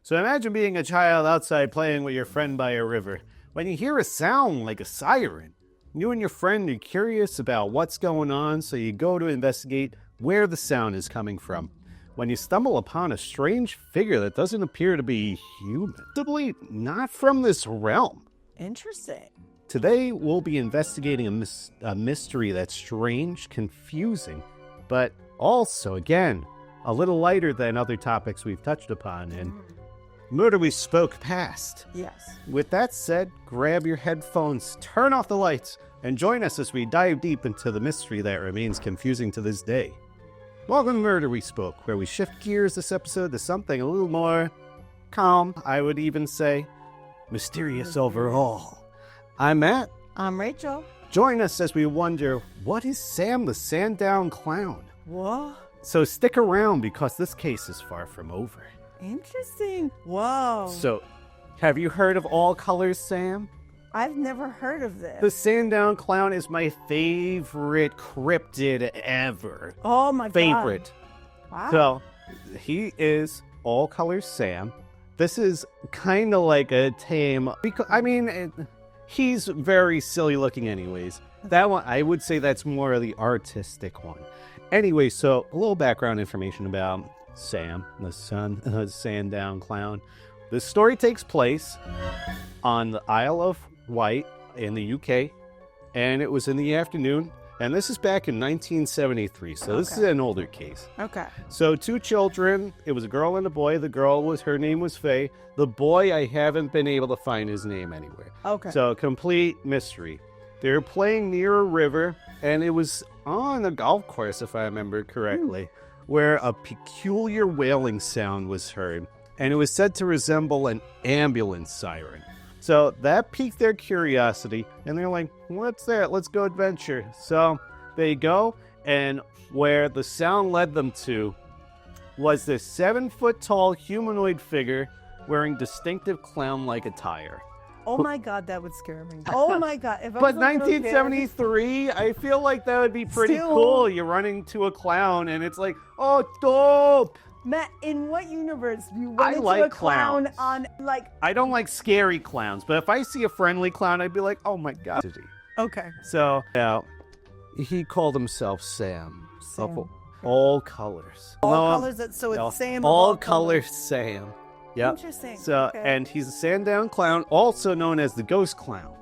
So imagine being a child outside playing with your friend by a river. When you hear a sound like a siren, you and your friend are curious about what's going on, so you go to investigate where the sound is coming from. When you stumble upon a strange figure that doesn't appear to be human, possibly not from this realm. Interesting. Today, we'll be investigating a mystery that's strange, confusing, but also, again, a little lighter than other topics we've touched upon, and murder we spoke past. Yes. With that said, grab your headphones, turn off the lights, and join us as we dive deep into the mystery that remains confusing to this day. Welcome to Murder We Spoke, where we shift gears this episode to something a little more calm, I would even say, mysterious overall. I'm Matt. I'm Rachel. Join us as we wonder, what is Sam the Sandown Clown? What? So stick around because this case is far from over. Interesting. Whoa. So, have you heard of All Colors Sam? I've never heard of this. The Sandown Clown is my favorite cryptid ever. Oh my Favorite. God. Wow. So, he is All Colors Sam. This is kind of like a tame, because, he's very silly looking anyways. That one, I would say that's more of the artistic one. Anyway, so a little background information about Sam, the Sandown Clown. This story takes place on the Isle of Wight in the UK, and it was in the afternoon, and this is back in 1973, so this is an older case. Okay. So 2 children, it was a girl and a boy. The girl, her name was Faye. The boy, I haven't been able to find his name anywhere. Okay. So complete mystery. They were playing near a river, and it was on a golf course, if I remember correctly, where a peculiar wailing sound was heard, and it was said to resemble an ambulance siren. So that piqued their curiosity, and they're like, what's that? Let's go adventure. So they go, and where the sound led them to was this 7-foot-tall humanoid figure wearing distinctive clown-like attire. Oh my God, that would scare me. Oh my God. If I But was a little kid- 1973, I feel like that would be pretty Still- cool. You're running to a clown, and it's like, oh, dope. Matt, in what universe do you I run into like a clown clowns. on, like... I don't like scary clowns, but if I see a friendly clown, I'd be like, oh my God. Okay. So, yeah, he called himself Sam. Sam. Of all colors. All No, colors, so it's Sam of all colors Sam. Yep. Interesting. So, Okay. and he's a Sandown Clown, also known as the Ghost Clown.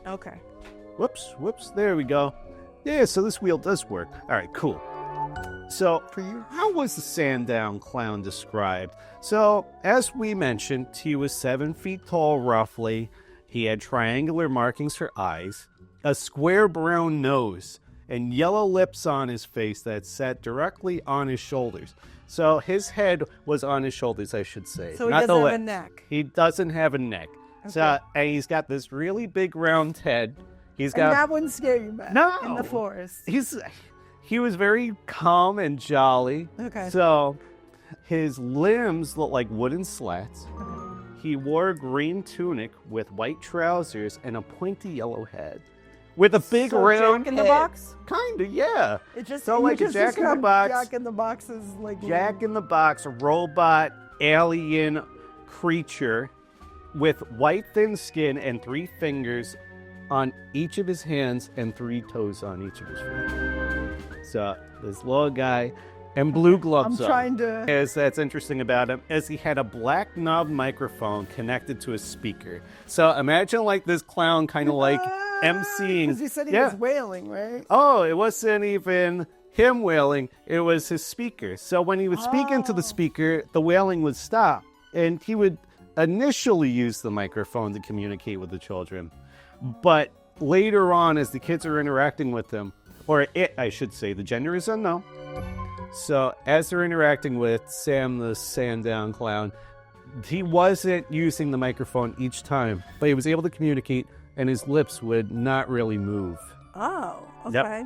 Okay. Whoops, there we go. Yeah, so this wheel does work. All right, cool. So, For you. how was the Sandown Clown described? So, as we mentioned, he was 7 feet tall, roughly. He had triangular markings for eyes, a square brown nose, and yellow lips on his face that sat directly on his shoulders. So, his head was on his shoulders, I should say. So he not doesn't the have a lip. neck. He doesn't have a neck. So, Okay. and he's got this really big round head. He's And got that wouldn't scare you, Matt. No. In the forest. He was very calm and jolly. Okay. So his limbs looked like wooden slats. He wore a green tunic with white trousers and a pointy yellow head. With a big So round Jack in the head. Box? Kinda, yeah. It just So you like a just Jack in the described Box. Jack in the Box is like Jack in the Box, a robot alien creature with white thin skin and 3 fingers on each of his hands and 3 toes on each of his feet. So this little guy and blue gloves I'm on. trying to. As that's interesting about him is he had a black knob microphone connected to a speaker. So imagine like this clown kind of like emceeing. Because you said he was wailing, right? Oh, it wasn't even him wailing. It was his speaker. So when he would speak into the speaker, the wailing would stop. And he would initially use the microphone to communicate with the children. But later on, as the kids are interacting with him, or it, I should say, the gender is unknown. So as they're interacting with Sam the Sandown Clown, he wasn't using the microphone each time, but he was able to communicate, and his lips would not really move. Oh, Yep. okay.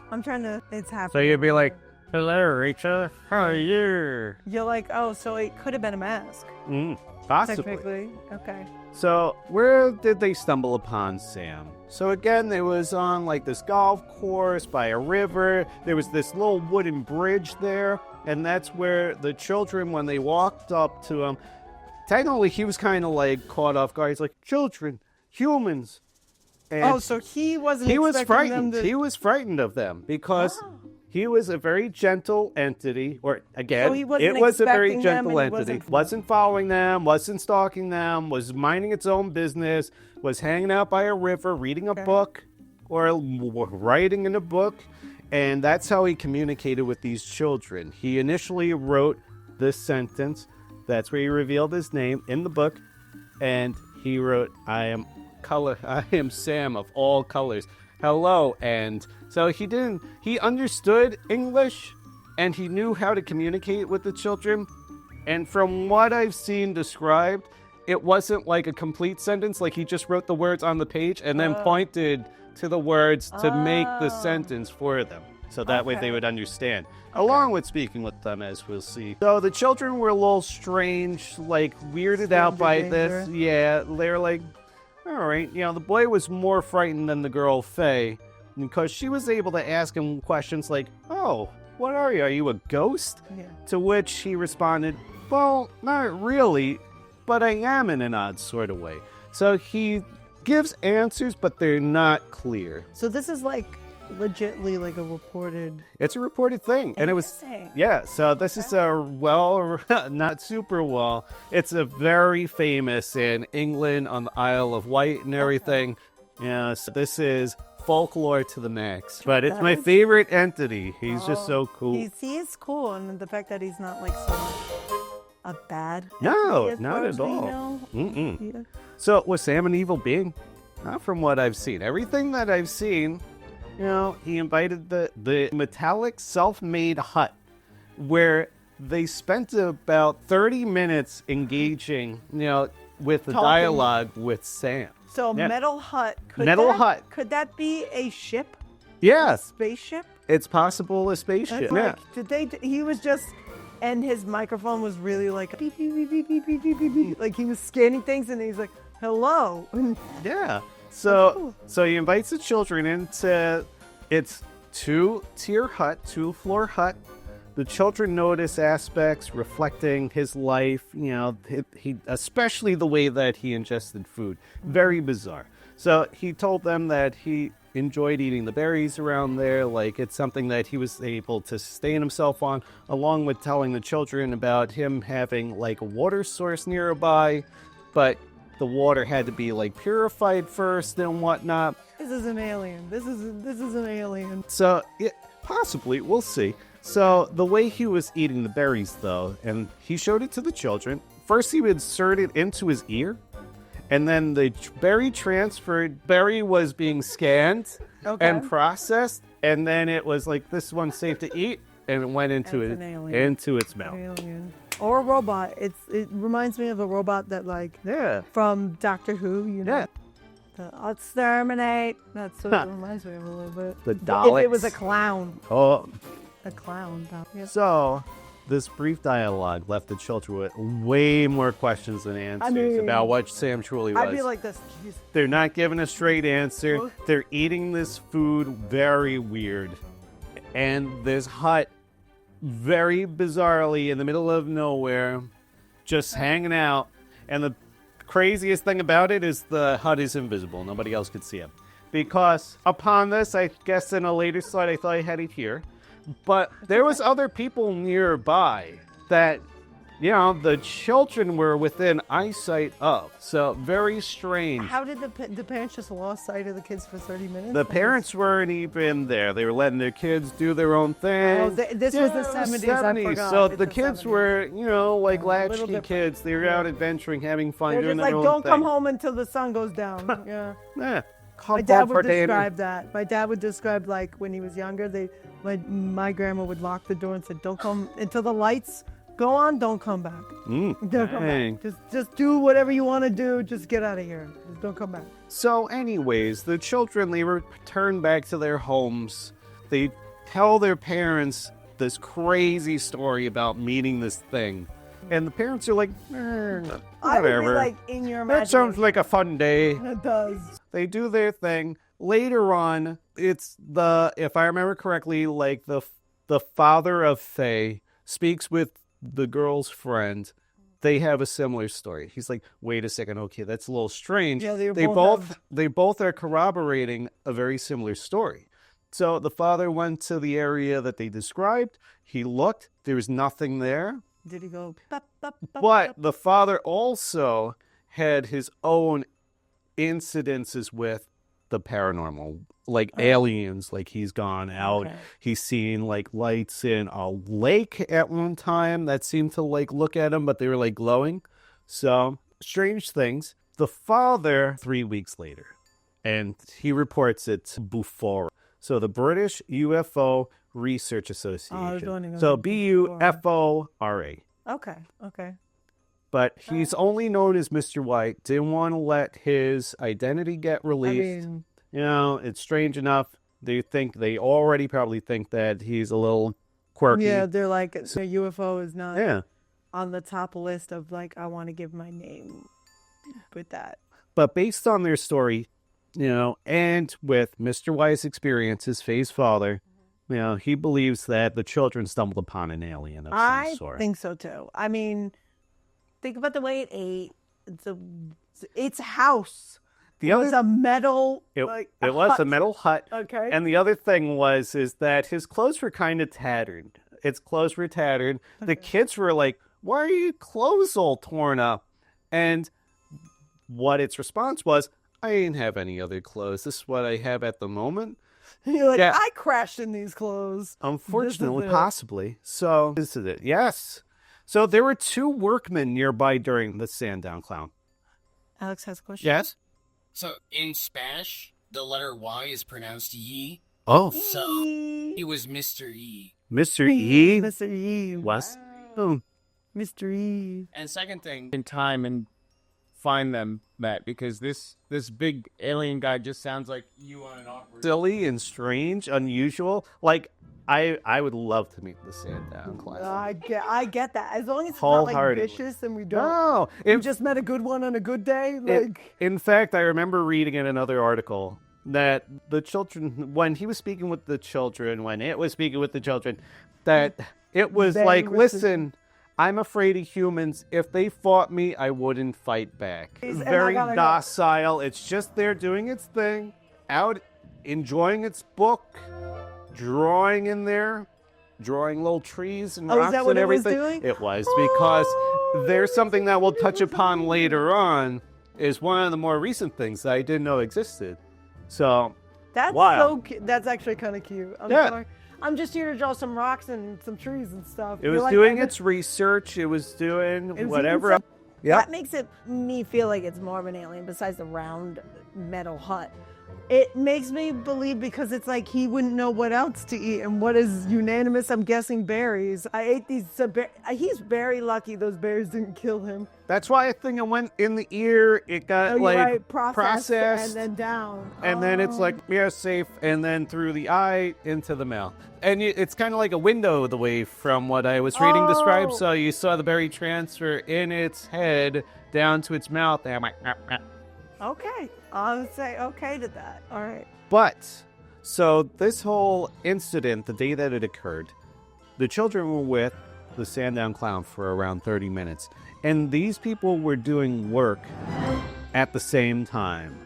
I'm trying to. It's happening. So you'd be like, hello, Rachel. How are you? You're like, oh, so it could have been a mask. Possibly. Technically. Okay. So where did they stumble upon Sam? So again, it was on like this golf course by a river. There was this little wooden bridge there. And that's where the children, when they walked up to him, technically he was kind of like caught off guard. He's like, children, humans. And Oh, so he wasn't he was expecting frightened. them to... He was frightened of them because Oh. he was a very gentle entity. Or again, So he wasn't it was a very expecting them gentle and he entity. wasn't- Following them, wasn't stalking them, was minding its own business, was hanging out by a river, reading a book, or writing in a book. And that's how he communicated with these children. He initially wrote this sentence. That's where he revealed his name in the book. And he wrote, I am Sam of all colors. Hello. And so he understood English and he knew how to communicate with the children. And from what I've seen described, it wasn't like a complete sentence. Like he just wrote the words on the page and then pointed to the words to make the sentence for them. So that way they would understand, along with speaking with them, as we'll see. So the children were a little strange, like weirded out by this. Yeah, they're like, all right. The boy was more frightened than the girl, Faye, because she was able to ask him questions like, oh, what are you? Are you a ghost? Yeah. To which he responded, well, not really, but I am in an odd sort of way. So he gives answers, but they're not clear. So this is like legitly like a reported... It's a reported thing. And it was, Interesting. yeah, so this is not super well. It's a very famous in England on the Isle of Wight and everything. Yeah, so this is folklore to the max. But it's my favorite entity. He's just so cool. He is cool, and the fact that he's not like so much a bad No, entity as not far at as we all. know. Mm-mm. Yeah. So was Sam an evil being? Not from what I've seen. Everything that I've seen, he invited the metallic self-made hut where they spent about 30 minutes engaging, with the Talking. dialogue with Sam. So Yeah. metal hut. Could that be a ship? Yes, Spaceship? it's possible a spaceship. That's like, he was just, and his microphone was really like, beep, beep, beep, beep, beep, beep, beep, beep, beep. Like he was scanning things and he's like, hello. Yeah. So he invites the children into its two-floor hut. The children notice aspects reflecting his life, he especially the way that he ingested food. Very bizarre. So he told them that he enjoyed eating the berries around there, like it's something that he was able to sustain himself on, along with telling the children about him having like a water source nearby, but the water had to be like purified first and whatnot. This is an alien. This is an alien. So possibly, we'll see. So the way he was eating the berries, though, and he showed it to the children. First, he would insert it into his ear, and then the berry transferred. Berry was being scanned and processed, and then it was like, this one's safe to eat, and it went into its mouth. Alien. Or a robot. It reminds me of a robot that from Doctor Who, Yeah. The exterminate. That's what it reminds me of a little bit. The If Daleks. it was a clown. Oh. A clown. Yeah. So this brief dialogue left the children with way more questions than answers about what Sam truly was. I'd be like this. Jeez. They're not giving a straight answer. They're eating this food very weird. And this hut, very bizarrely, in the middle of nowhere, just hanging out. And the craziest thing about it is the hut is invisible. Nobody else could see it. Because upon this, I guess in a later slide, I thought I had it here. But there was other people nearby that, the children were within eyesight of. So very strange. How did the parents just lost sight of the kids for 30 minutes? The parents weren't even there. They were letting their kids do their own thing. Oh, this was the 70s. I forgot. So It's the kids 70s. were, like latchkey different. kids. They were out adventuring, having fun, They're doing just their like, own don't thing. come home until the sun goes down. Yeah. Yeah. My dad would describe that. My dad would describe like when he was younger, my grandma would lock the door and said, "Don't come until the lights go on. Don't come back. Don't come Dang. back. Just do whatever you want to do. Just get out of here. Just don't come back." So anyways, the children, they return back to their homes. They tell their parents this crazy story about meeting this thing. And the parents are like, whatever. I would be like, in your That sounds imagination. like a fun day. It does. They do their thing. Later on, it's if I remember correctly, like the father of Faye speaks with the girl's friend they have a similar story. He's like, wait a second, okay, that's a little strange. Yeah, they both are corroborating a very similar story. So the father went to the area that they described. He looked, there was nothing there. Did he go? But the father also had his own incidences with the paranormal, like aliens. Like he's gone out, he's seen like lights in a lake at one time that seemed to like look at him, but they were like glowing. So strange things. The father 3 weeks later, and he reports it to BUFORA. So the British UFO Research Association. So BUFORA. Okay. But he's only known as Mr. White. Didn't want to let his identity get released. It's strange enough. They already probably think that he's a little quirky. Yeah, they're like, the UFO is not on the top list of like, I want to give my name with that. But based on their story, and with Mr. White's experience, his phase father, he believes that the children stumbled upon an alien of some sort. I think so too. I mean, think about the way it ate. Its house. It was a metal. It was a metal hut. Okay. And the other thing is that his clothes were kind of tattered. Its clothes were tattered. Okay. The kids were like, "Why are your clothes all torn up?" And what its response was, "I didn't have any other clothes. This is what I have at the moment." You're like, I crashed in these clothes. Unfortunately, possibly. So this is it. Yes. So there were 2 workmen nearby during the Sandown Clown. Alex has a question. Yes. So in Spanish, the letter Y is pronounced E. Oh. So it was Mr. E. Mr. E? Mr. E. Was? Oh. Mr. E. And second thing, in time and find them, Matt, because this big alien guy just sounds like you on an awkward... Silly and strange, unusual. Like, I would love to meet the Sandown Clown. I get that. As long as it's not like vicious and we don't. No, we just met a good one on a good day. In fact, I remember reading in another article that the children, when he was speaking with the children, when it was speaking with the children, that it was like, listen, I'm afraid of humans. If they fought me, I wouldn't fight back. It's very docile. It's just there doing its thing, out enjoying its book. Drawing in there, drawing little trees and rocks and everything. It was because there's something that we'll touch upon later on. Is one of the more recent things that I didn't know existed. So that's so cute. That's actually kind of cute. I'm just here to draw some rocks and some trees and stuff. It was doing its research. It was doing whatever. That makes me feel like it's more of an alien besides the round metal hut. It makes me believe because it's like he wouldn't know what else to eat. And what is unanimous? I'm guessing berries. I ate these. He's very lucky those berries didn't kill him. That's why I think it went in the ear. It got processed and then down. And then it's like, safe. And then through the eye into the mouth. And it's kind of like a window the way from what I was reading described. So you saw the berry transfer in its head down to its mouth. And I'm like, okay. I would say okay to that. All right. But, so this whole incident, the day that it occurred, the children were with the Sandown Clown for around 30 minutes. And these people were doing work at the same time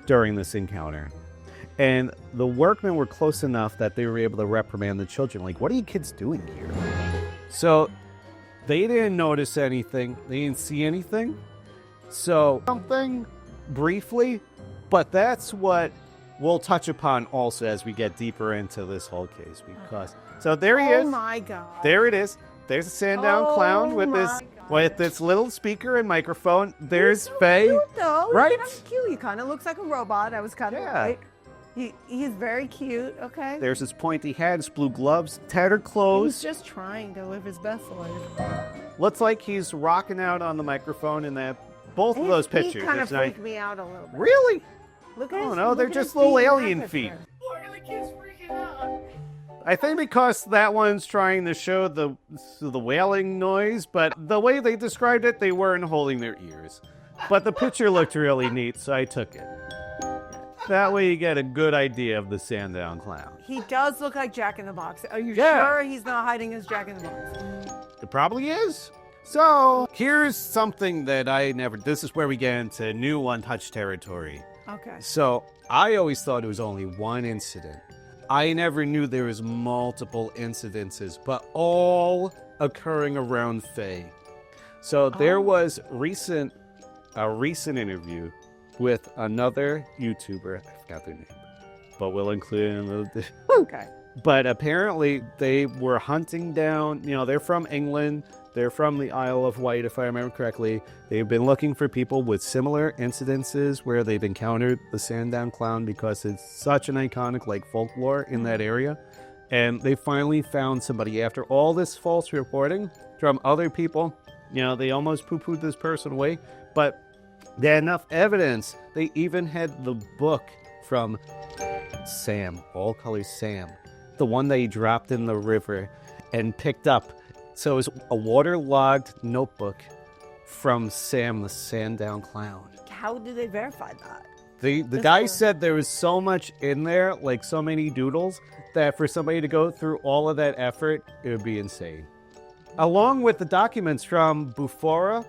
during this encounter. And the workmen were close enough that they were able to reprimand the children. Like, what are you kids doing here? So they didn't notice anything. They didn't see anything. So something... briefly, but that's what we'll touch upon also as we get deeper into this whole case. Because so there he is. Oh my God! There it is. There's a Sandown Clown with this little speaker and microphone. There's Faye. Cute, though. Right? He's cute. He kind of looks like a robot. I was kind of right. He's very cute. Okay. There's his pointy hat, his blue gloves, tattered clothes. He's just trying to live his best life. Looks like he's rocking out on the microphone in that. Both of those pictures. Kind of freaked me out a little bit. Really? Look at oh no, they're just little alien feet. Why are the kids freaking out? I think because that one's trying to show the wailing noise, but the way they described it, they weren't holding their ears. But the picture looked really neat, so I took it. That way you get a good idea of the Sandown Clown. He does look like Jack in the Box. Are you sure he's not hiding as Jack in the Box? It probably is. So here's something that this is where we get into new untouched territory. Okay. So I always thought it was only one incident. I never knew there was multiple incidences, but all occurring around Faye. So there was a recent interview with another YouTuber. I forgot their name, but we'll include it in the... Okay. But apparently they were hunting down, they're from England. They're from the Isle of Wight, if I remember correctly. They've been looking for people with similar incidences where they've encountered the Sandown Clown because it's such an iconic folklore in that area. And they finally found somebody after all this false reporting from other people. They almost poo-pooed this person away, but they had enough evidence. They even had the book from Sam, All Colors Sam, the one that he dropped in the river and picked up. So it was a waterlogged notebook from Sam, the Sandown Clown. How do they verify that? The guy said there was so much in there, so many doodles, that for somebody to go through all of that effort, it would be insane. Along with the documents from Bufora,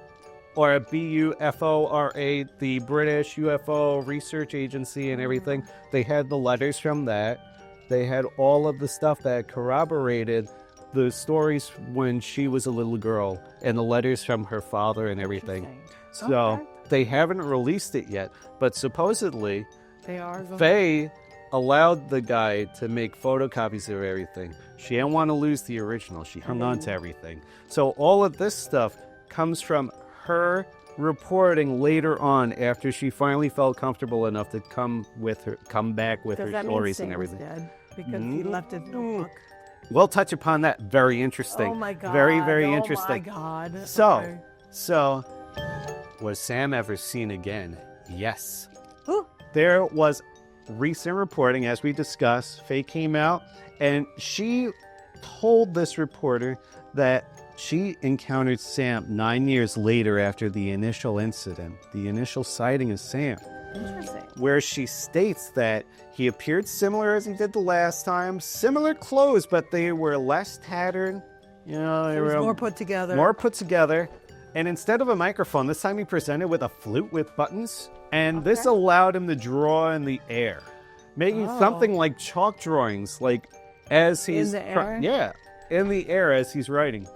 or BUFORA, the British UFO Research Agency and everything, they had the letters from that. They had all of the stuff that corroborated the stories when she was a little girl and the letters from her father and everything. So they haven't released it yet, but supposedly Faye allowed the guy to make photocopies of everything. She didn't want to lose the original. She hung on to everything. So all of this stuff comes from her reporting later on after she finally felt comfortable enough to come back with her stories and everything. Dead because he left his notebook. We'll touch upon that. Very interesting. Oh my God. Very, very interesting. Oh my God. So, was Sam ever seen again? Yes. Ooh. There was recent reporting, as we discussed. Faye came out and she told this reporter that she encountered Sam 9 years later after the initial incident, the initial sighting of Sam. Interesting. Where she states that he appeared similar as he did the last time, similar clothes, but they were less tattered. They were more put together. More put together. And instead of a microphone, this time he presented with a flute with buttons. And this allowed him to draw in the air, making something like chalk drawings, as he's... In the air? Yeah, in the air as he's writing.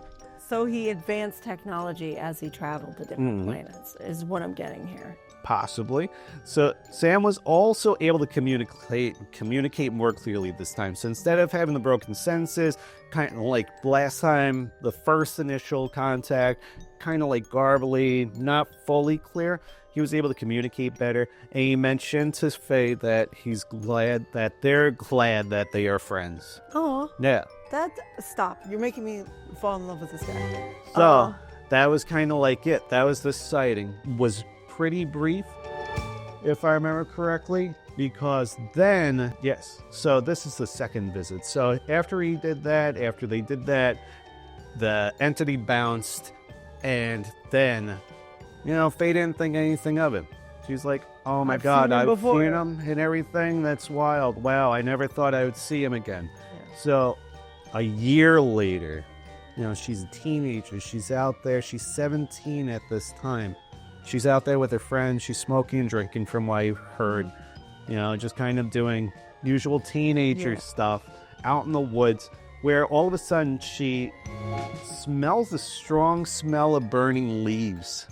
So he advanced technology as he traveled to different planets, is what I'm getting here. Possibly. So Sam was also able to communicate more clearly this time. So instead of having the broken sentences, kind of like last time, the first initial contact, kind of garbly, not fully clear, he was able to communicate better. And he mentioned to Faye that they're glad that they are friends. Oh. Yeah. Stop. You're making me fall in love with this guy. So that was kind of it. That was the sighting. Was pretty brief, if I remember correctly, because then, so this is the second visit. So after they did that, the entity bounced, and then, Faye didn't think anything of it. She's like, oh my God, I've seen him and everything. That's wild. Wow, I never thought I would see him again. Yeah. So a year later, she's a teenager. She's out there. She's 17 at this time. She's out there with her friends. She's smoking and drinking from what I've heard. Just kind of doing usual teenager stuff out in the woods, where all of a sudden she smells the strong smell of burning leaves.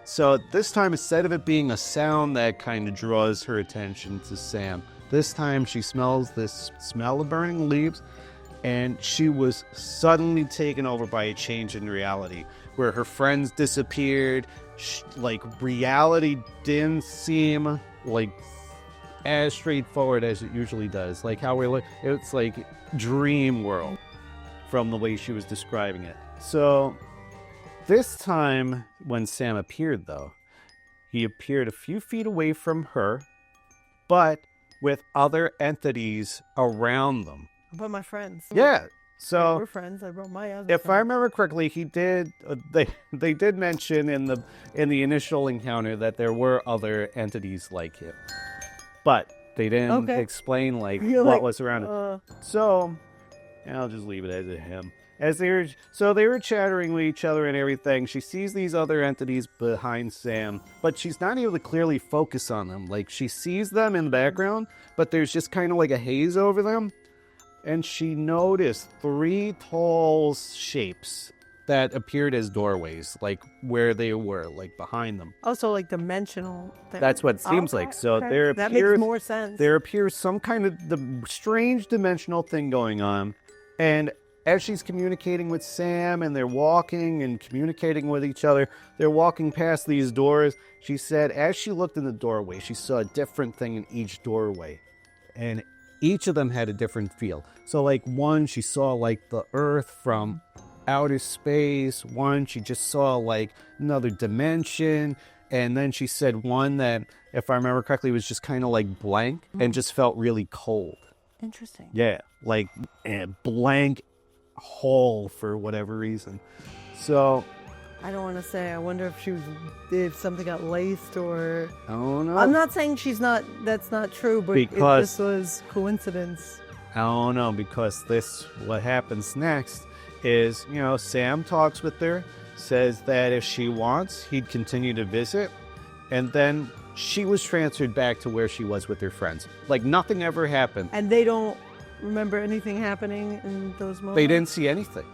So this time, instead of it being a sound that kind of draws her attention to Sam, this time she smells this smell of burning leaves, and she was suddenly taken over by a change in reality, where her friends disappeared. Reality didn't seem as straightforward as it usually does. It's dream world from the way she was describing it. So this time when Sam appeared, though, he appeared a few feet away from her, but with other entities around them. But my friends. Yeah. So we're friends. I brought my other if friends. I remember correctly, he did. They did mention in the initial encounter that there were other entities like him, but they didn't explain what was around it. So I'll just leave it as a him. They were chattering with each other and everything. She sees these other entities behind Sam, but she's not able to clearly focus on them. Like, she sees them in the background, but there's just kind of like a haze over them. And she noticed 3 tall shapes that appeared as doorways, like where they were, like behind them. Also, like dimensional. That's what it seems like. So there that appears makes more sense. there appears some kind of strange dimensional thing going on, and as she's communicating with Sam and they're walking and communicating with each other, they're walking past these doors. She said as she looked in the doorway, she saw a different thing in each doorway, and each of them had a different feel. So like one, she saw like the earth from outer space. One, she just saw like another dimension. And then she said one that, if I remember correctly, was just kind of like blank and just felt really cold. Interesting. Yeah, like a blank hole for whatever reason. So I don't want to say. I wonder if something got laced or. I don't know. I'm not saying that's not true, but this was coincidence. I don't know, because what happens next is, Sam talks with her, says that if she wants, he'd continue to visit, and then she was transferred back to where she was with her friends. Like, nothing ever happened. And they don't remember anything happening in those moments? They didn't see anything.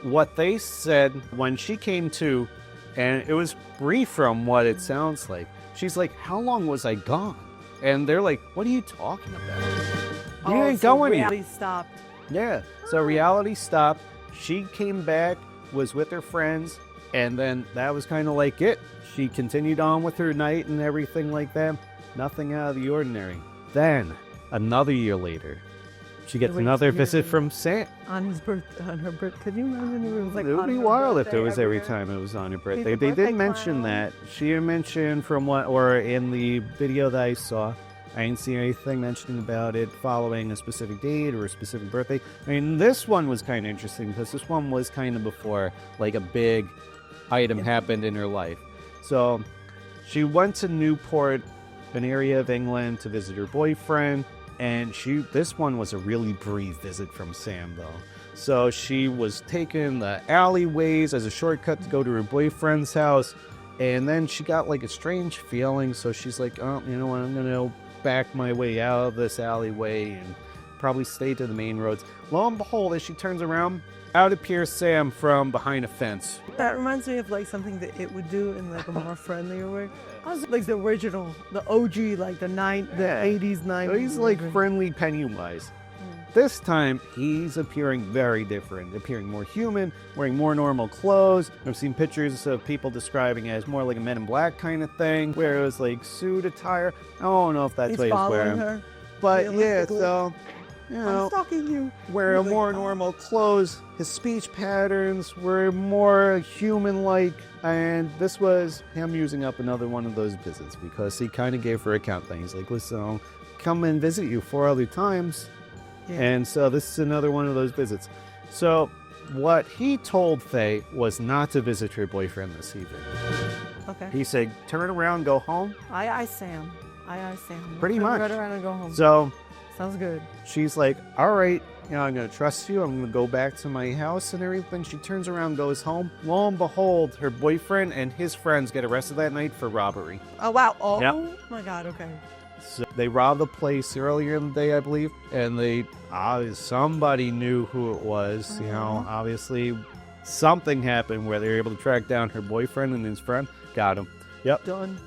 What they said when she came to, and it was brief from what it sounds like, she's like, how long was I gone? And they're like, what are you talking about? You ain't going anywhere. Reality stopped. Yeah, so reality stopped. She came back, was with her friends, and then that was kind of like it. She continued on with her night and everything like that. Nothing out of the ordinary. Then, another year later, she gets another visit from Sam. On her birthday. Could you imagine if it was like It would on be her wild if birthday it was every year? time it was on her birthday. He's a They birthday did mention clown. that. She mentioned or in the video that I saw, I didn't see anything mentioning about it following a specific date or a specific birthday. I mean, this one was kind of interesting because this one was kind of before like a big item happened in her life. So she went to Newport, an area of England, to visit her boyfriend, and this one was a really brief visit from Sam, though. So she was taking the alleyways as a shortcut to go to her boyfriend's house, and then she got like a strange feeling, so she's like, oh, you know what, I'm gonna back my way out of this alleyway and probably stay to the main roads. Lo and behold, as she turns around, out appears Sam from behind a fence. That reminds me of like something that it would do in like a more friendlier way. I was like the original, the OG, like the 80s, 90s. So he's like friendly Pennywise. This time, he's appearing very different, appearing more human, wearing more normal clothes. I've seen pictures of people describing it as more like a Men in Black kind of thing, where it was like suit attire. I don't know if that's what he's wearing. Her. But yeah, Realistically. so, I'm stalking you. wearing more normal clothes. His speech patterns were more human-like, and this was him using up another one of those visits, because he kind of gave her a countdown. He's like, listen, I'll come and visit you 4 other times. Yeah. And so this is another one of those visits. So what he told Faye was not to visit her boyfriend this evening. Okay. He said, turn around, go home. Aye, Sam. Aye, Sam. Pretty much. Turn around and go home. So sounds good. she's like, all right, I'm going to trust you. I'm going to go back to my house and everything. She turns around, goes home. Lo and behold, her boyfriend and his friends get arrested that night for robbery. Oh, wow. Oh, Yep. my God. Okay. So they robbed the place earlier in the day, I believe, and somebody knew who it was. You know, obviously something happened where they were able to track down her boyfriend and his friend. Got him. Yep. Done.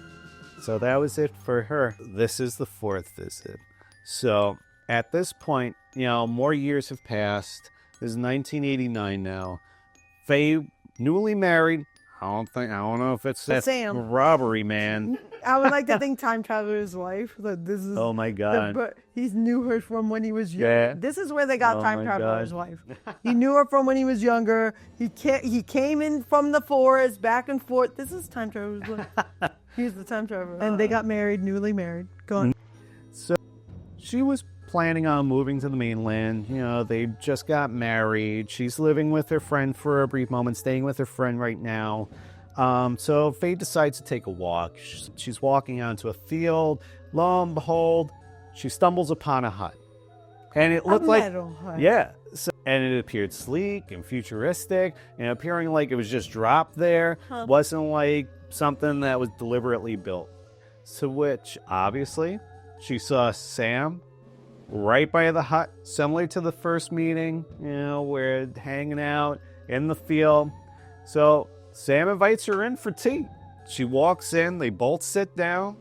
So that was it for her. This is the 4th visit. So at this point, more years have passed. This is 1989 now. Faye, newly married. I don't know if it's that Sam. robbery man. I would like to think time traveler's wife. Like this is. Oh my God. But he knew her from when he was young. Yeah. This is where they got Oh time my traveler's God. wife. He knew her from when he was younger. He came in from the forest, back and forth. This is time traveler's wife. He's the time traveler. And they got married, newly married. Go on. So she was planning on moving to the mainland. They just got married. She's living with her friend for a brief moment, staying with her friend right now. So Faye decides to take a walk. She's walking out into a field. Lo and behold, she stumbles upon a hut. And it looked like... metal hut. Yeah. So and it appeared sleek and futuristic and appearing like it was just dropped there. Wasn't like something that was deliberately built. To which, obviously, she saw Sam right by the hut, similar to the first meeting, we're hanging out in the field. So Sam invites her in for tea. She walks in, they both sit down,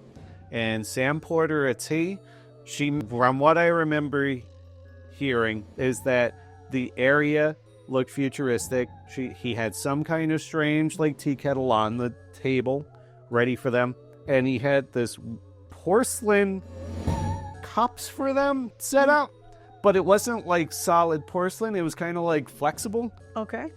and Sam poured her a tea. From what I remember hearing, is that the area looked futuristic. He had some kind of strange tea kettle on the table ready for them, and he had this porcelain cups for them set up, but it wasn't like solid porcelain. It was kind of like flexible. Okay.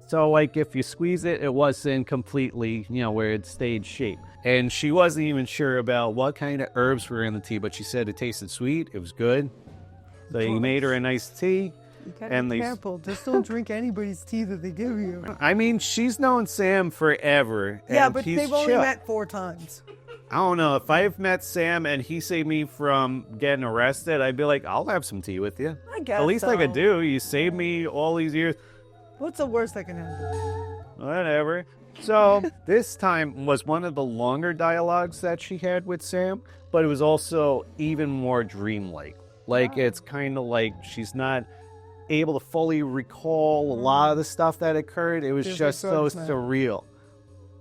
So if you squeeze it, it wasn't completely, where it stayed shape. And she wasn't even sure about what kind of herbs were in the tea, but she said it tasted sweet. It was good. They made her a nice tea. You gotta be careful. Just don't drink anybody's tea that they give you. I mean, she's known Sam forever. Yeah, but he's they've only chill. met 4 times. I don't know. If I've met Sam and he saved me from getting arrested, I'd be like, I'll have some tea with you. I guess At least so. I could do. You saved me all these years. What's the worst that can happen? Whatever. So this time was one of the longer dialogues that she had with Sam, but it was also even more dreamlike. It's kind of like she's not able to fully recall a lot of the stuff that occurred. It was just so surreal.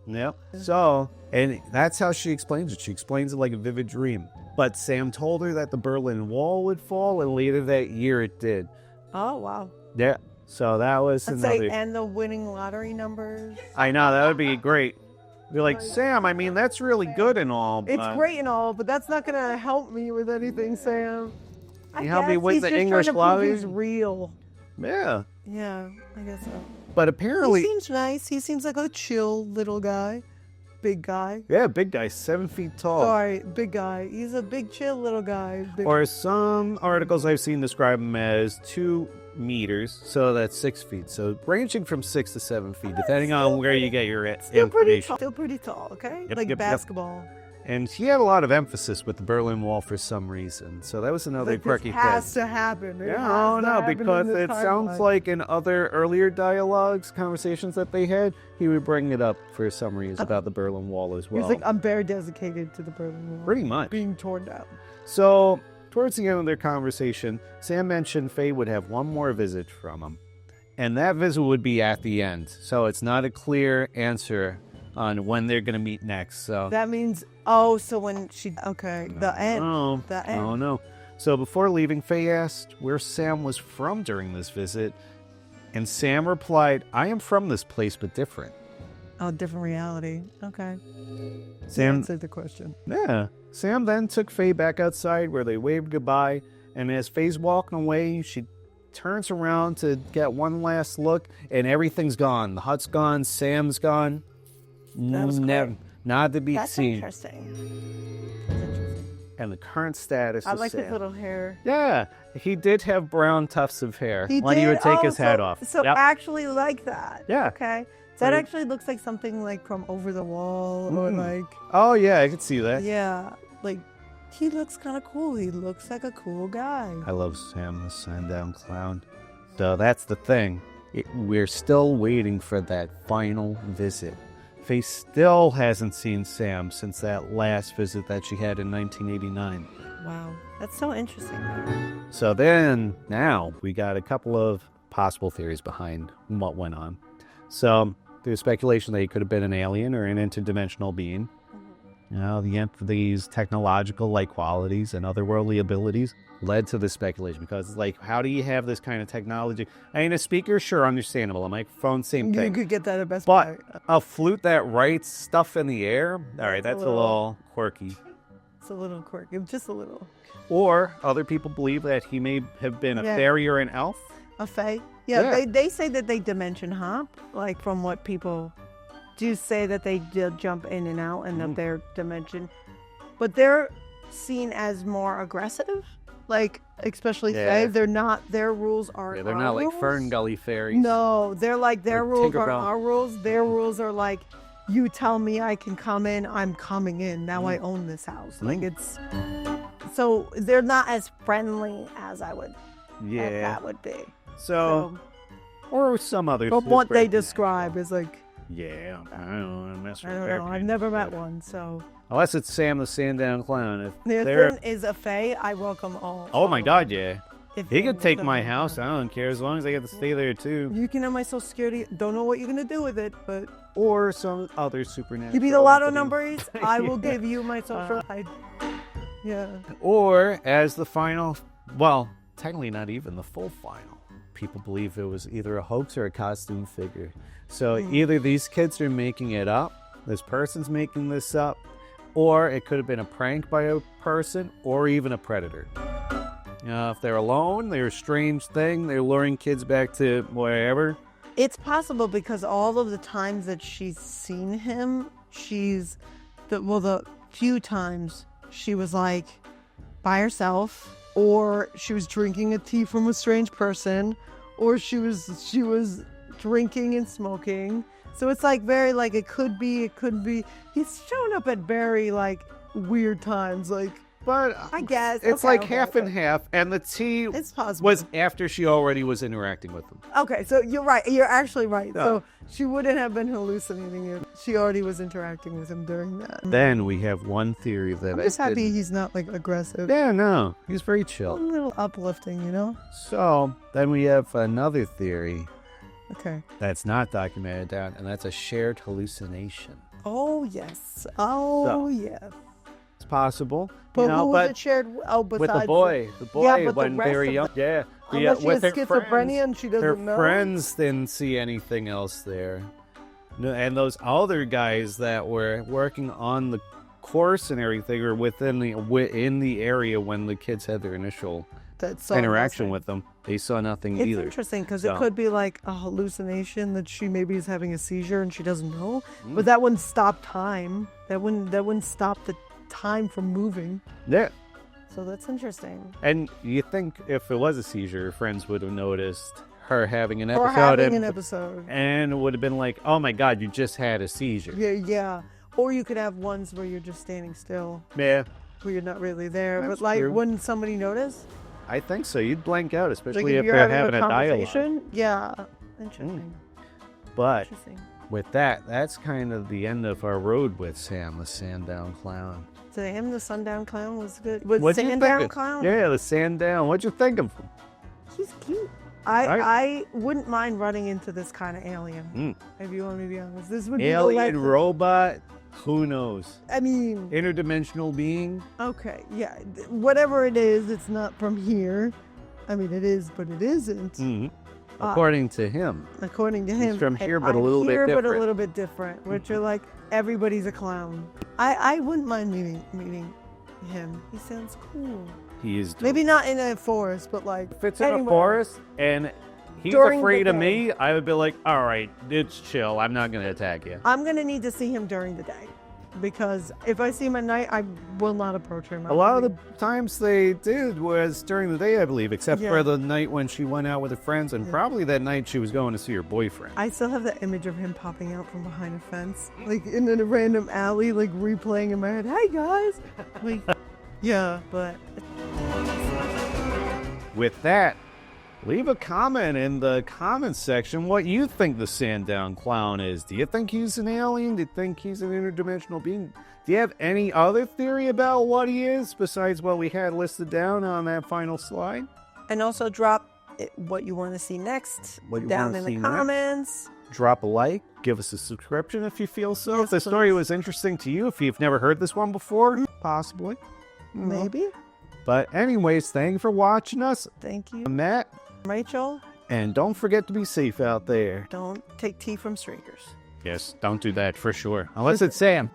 Yep. So, and that's how she explains it. She explains it like a vivid dream. But Sam told her that the Berlin Wall would fall, and later that year it did. Oh, wow. Yeah. So that was another. And the winning lottery numbers. I know, that would be great. Be like, Sam, I mean, that's really good and all. But It's great and all, but that's not going to help me with anything, Sam. Can you help me with the English lottery? He's real. Yeah. Yeah, I guess so. But apparently. He seems nice. He seems like a chill little guy. Big guy. Yeah, big guy, 7 feet tall. Sorry, big guy. He's a big, chill little guy. Or some articles I've seen describe him as 2 meters, so that's 6 feet. So ranging from 6 to 7 feet, depending on where you get your information. Still pretty tall, okay? Yep, basketball. And he had a lot of emphasis with the Berlin Wall for some reason. So that was another quirky thing. It has to happen. Because it sounds like in other earlier dialogues, conversations that they had, he would bring it up for some reason about the Berlin Wall as well. He's like, I'm very dedicated to the Berlin Wall. Pretty much. Being torn down. So, towards the end of their conversation, Sam mentioned Faye would have one more visit from him. And that visit would be at the end. So it's not a clear answer on when they're going to meet next. So that means, so when she, the end. The end. Oh, no. So before leaving, Faye asked where Sam was from during this visit. And Sam replied, I am from this place, but different. Oh, different reality. Okay. Sam answered the question. Yeah. Sam then took Faye back outside where they waved goodbye. And as Faye's walking away, she turns around to get one last look, and everything's gone. The hut's gone. Sam's gone. That was great. Not to be That's seen. Interesting. And the current status I of like Sam. his little hair. Yeah, he did have brown tufts of hair He when did? he would take his hat off. So Yep. actually like that. Yeah. Okay. That actually looks like something like from Over the Wall or like. Oh, yeah, I could see that. Yeah. Like, he looks kind of cool. He looks like a cool guy. I love Sam the Sandown Clown. So that's the thing. We're still waiting for that final visit. Faye still hasn't seen Sam since that last visit that she had in 1989. Wow. That's so interesting. So then, now, we got a couple of possible theories behind what went on. So, there's speculation that he could have been an alien or an interdimensional being. These technological qualities and otherworldly abilities led to this speculation, because it's how do you have this kind of technology? I mean, a speaker, sure, understandable. A microphone, same thing. You could get that at Best Buy. But a flute that writes stuff in the air, all right, that's a little quirky. It's a little quirky, just a little. Or other people believe that he may have been a fairy or an elf. A fae? Yeah. They say that they dimension hop, from what people do say, that they jump in and out and of their dimension. But they're seen as more aggressive, especially fae. They're not, their rules are Yeah, they're our not like rules. Fern Gully fairies. No, they're their rules are Tinkerbell. our rules. Their rules are you tell me I can come in, I'm coming in. Now I own this house. It's, so they're not as friendly as I would. Yeah. That would be. So, or some other. But what they super- describe is like, Yeah, I don't know. Mess I with don't their know. I've never met one, so. Unless it's Sam the Sandown Clown. If The they're, thing is a fae. I welcome all. oh my God, yeah. If He they're could take my something house. like I don't care as long as I get to stay there too. that. You can have my social security. Don't know what you're gonna do with it, but Or some other supernatural. give me the lotto entity. numbers. I will Yeah. give you my social. Yeah. Or as the final, well, technically not even the full final. People believe it was either a hoax or a costume figure. So either these kids are making it up, this person's making this up, or it could have been a prank by a person or even a predator. If they're alone, they're a strange thing, they're luring kids back to wherever. It's possible because all of the times that she's seen him, the few times she was like by herself, or she was drinking a tea from a strange person, or she was drinking and smoking. So it's like very like it could be. He's shown up at very like weird times, like. But I guess it's okay, like okay, half okay. and half, and the tea It's possible. was after she already was interacting with them. Okay, so you're right. You're actually right. Yeah. So she wouldn't have been hallucinating it. She already was interacting with him during that. Then we have one theory that I'm I just happy didn't- he's not like aggressive. Yeah, no, he's very A chill. little uplifting, you know? So then we have another theory Okay. that's not documented down, and that's a shared hallucination. Oh yes. Oh yes. It's possible, But you know, who was but it shared? Oh, besides with the boy Yeah, but the when rest they were of young, yeah, Unless she with has her schizophrenia friends, and she doesn't her know. friends didn't see anything else there. No, and those other guys that were working on the course and everything were in the area when the kids had their initial That saw interaction nothing. with them. They saw nothing It's either. interesting because So- it could be like a hallucination that she maybe is having a seizure and she doesn't know, Mm. but that wouldn't stop time. That wouldn't stop the time from moving. Yeah. So that's interesting. And you think if it was a seizure, her friends would have noticed her having an Or episode, having an episode. and would have been like, "Oh my God, you just had a seizure." Yeah. Or you could have ones where you're just standing still, Yeah, where you're not really there. That's but like, true. wouldn't somebody notice? I think so. You'd blank out, Like especially if if you're they're having having a dialogue. conversation? Yeah. Interesting. But Interesting. with that, that's kind of the end of our road with Sam, the Sandown Clown. So him, the Sundown Clown was good. Was What'd you think Sandown of- Clown? Yeah, the Sandown. What'd you think of him? He's cute. Right. I wouldn't mind running into this kind of alien. If you want me to be honest, this would be the Alien last- robot? Who knows? I mean, Interdimensional being? okay, yeah, whatever it is, it's not from here. I mean, it is, but it isn't. Mm-hmm. According to him. According to him, from here, but a I'm little bit here, but a different. little bit different. Which are like everybody's a clown. I wouldn't mind meeting him. He sounds cool. He is. Maybe not in a forest, but like If it's in a anywhere. forest and he's During the afraid of day. me, I would be like, all right, it's chill. I'm not going to attack you. I'm gonna need to see him during the day, because if I see him at night, I will not approach him. A lot of the times they did was during the day, I believe, except Yeah. for the night when she went out with her friends, and probably that night she was going to see her boyfriend. I still have the image of him popping out from behind a fence, like in a random alley, like replaying in my head. Hey guys, like, yeah, but With that, leave a comment in the comments section what you think the Sandown Clown is. Do you think he's an alien? Do you think he's an interdimensional being? Do you have any other theory about what he is besides what we had listed down on that final slide? and also drop what you want to see next What you down wanna in see the next? comments. Drop a like, give us a subscription if you feel so. Yes, if the story please. was interesting to you, if you've never heard this one before, possibly. Maybe. But anyways, thank you for watching us. Thank you, I'm Matt, Rachel. and don't forget to be safe out there. Don't take tea from strangers. Yes, don't do that for sure. Unless it's Sam.